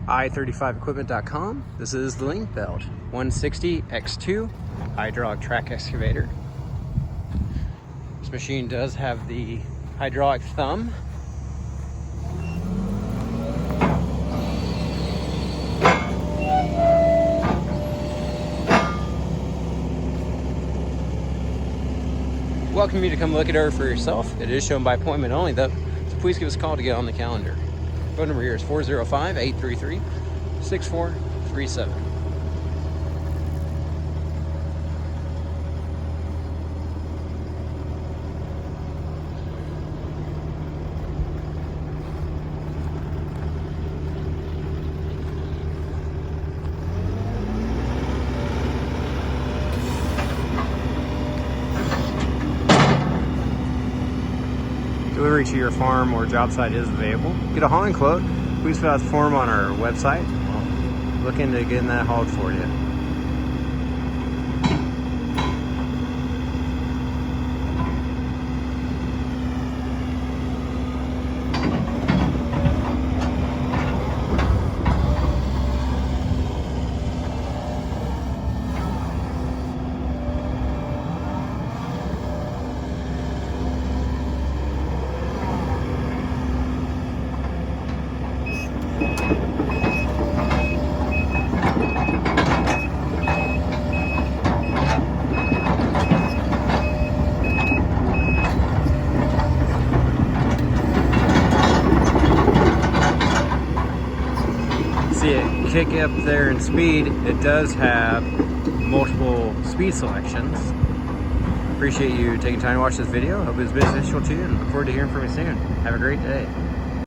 i35equipment.com. This is the link belt 160 X2 hydraulic track excavator. This machine does have the hydraulic thumb. Welcome you to come look it over for yourself. It is shown by appointment only though, so please give us a call to get on the calendar. Phone number here is 405-833-6437. Delivery to your farm or job site is available. Get a hauling quote. Please fill out the form on our website. We'll look into getting that hauled for you. See it kick up there in speed. It does have multiple speed selections. Appreciate you taking time to watch this video. Hope it was beneficial to you and look forward to hearing from you soon. Have a great day.